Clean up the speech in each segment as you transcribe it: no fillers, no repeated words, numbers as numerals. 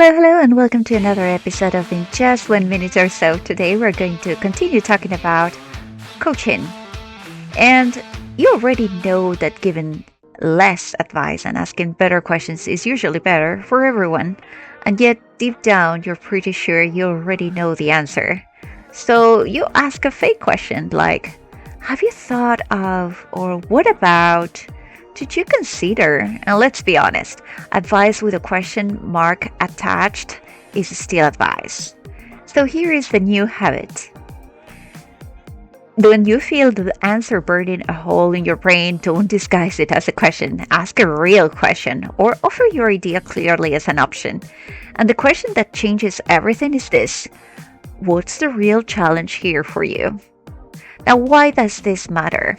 Hello, and welcome to another episode of In Just 1 Minute or So. Today, we're going to continue talking about coaching. And you already know that giving less advice and asking better questions is usually better for everyone. And yet, deep down, you're pretty sure you already know the answer. So you ask a fake question like, have you thought of, or what about? Did you consider? And let's be honest, advice with a question mark attached is still advice. So here is the new habit. When you feel the answer burning a hole in your brain, don't disguise it as a question. Ask a real question or offer your idea clearly as an option. And the question that changes everything is this: what's the real challenge here for you? Now, why does this matter?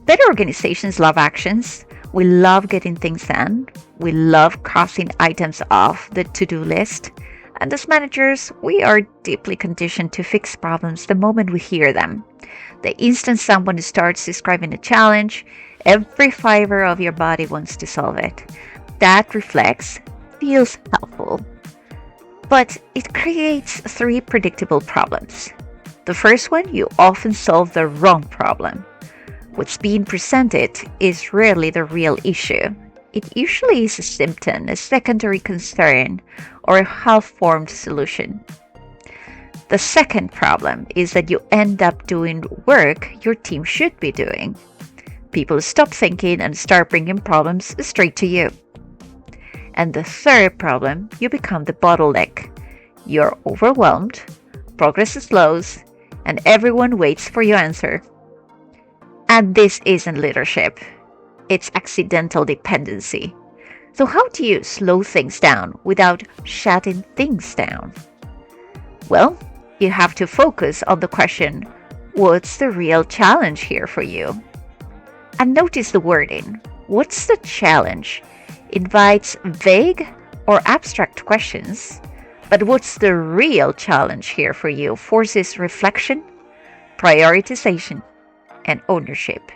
Better organizations love actions. We love getting things done. We love crossing items off the to-do list. And as managers, we are deeply conditioned to fix problems the moment we hear them. The instant someone starts describing a challenge, every fiber of your body wants to solve it. That reflex feels helpful. But it creates three predictable problems. The first one, you often solve the wrong problem. What's being presented is rarely the real issue. It usually is a symptom, a secondary concern, or a half-formed solution. The second problem is that you end up doing work your team should be doing. People stop thinking and start bringing problems straight to you. And the third problem, you become the bottleneck. You're overwhelmed, progress slows, and everyone waits for your answer. And this isn't leadership. It's accidental dependency. So how do you slow things down without shutting things down? Well, you have to focus on the question, what's the real challenge here for you? And notice the wording. What's the challenge? Invites vague or abstract questions. But what's the real challenge here for you? Forces reflection, prioritization, and ownership.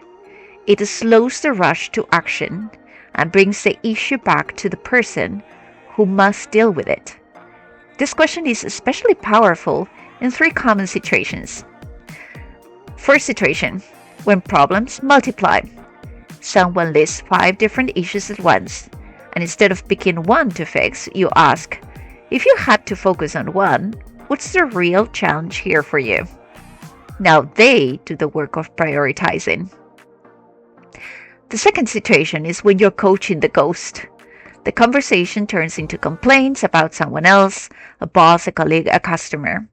It slows the rush to action and brings the issue back to the person who must deal with it. This question is especially powerful in three common situations. First situation, when problems multiply. Someone lists 5 different issues at once, and instead of picking one to fix, you ask, if you had to focus on one, what's the real challenge here for you? Now they do the work of prioritizing. The second situation is when you're coaching the ghost. The conversation turns into complaints about someone else, a boss, a colleague, a customer.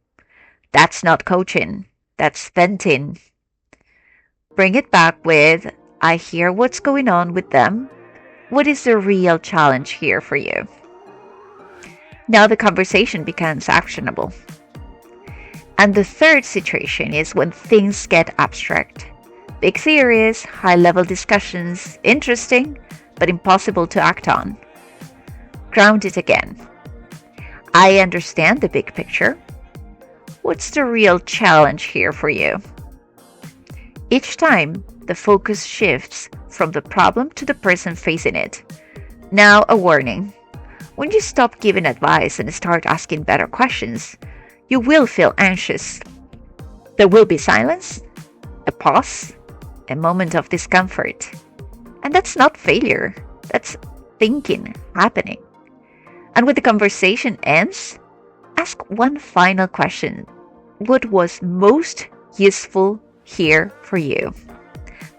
That's not coaching. That's venting. Bring it back with, I hear what's going on with them. What is the real challenge here for you? Now the conversation becomes actionable. And the third situation is when things get abstract. Big theories, high-level discussions, interesting, but impossible to act on. Ground it again. I understand the big picture. What's the real challenge here for you? Each time, the focus shifts from the problem to the person facing it. Now, a warning. When you stop giving advice and start asking better questions, you will feel anxious. There will be silence, a pause, a moment of discomfort. And that's not failure. That's thinking happening. And when the conversation ends, ask one final question. What was most useful here for you?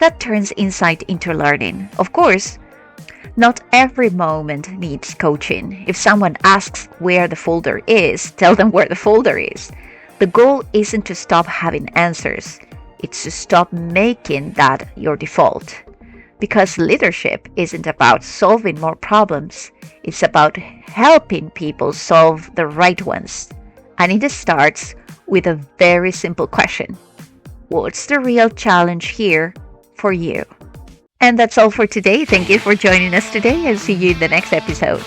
That turns insight into learning. Of course, not every moment needs coaching. If someone asks where the folder is, tell them where the folder is. The goal isn't to stop having answers. It's to stop making that your default. Because leadership isn't about solving more problems. It's about helping people solve the right ones. And it starts with a very simple question. What's the real challenge here for you? And that's all for today. Thank you for joining us today and see you in the next episode.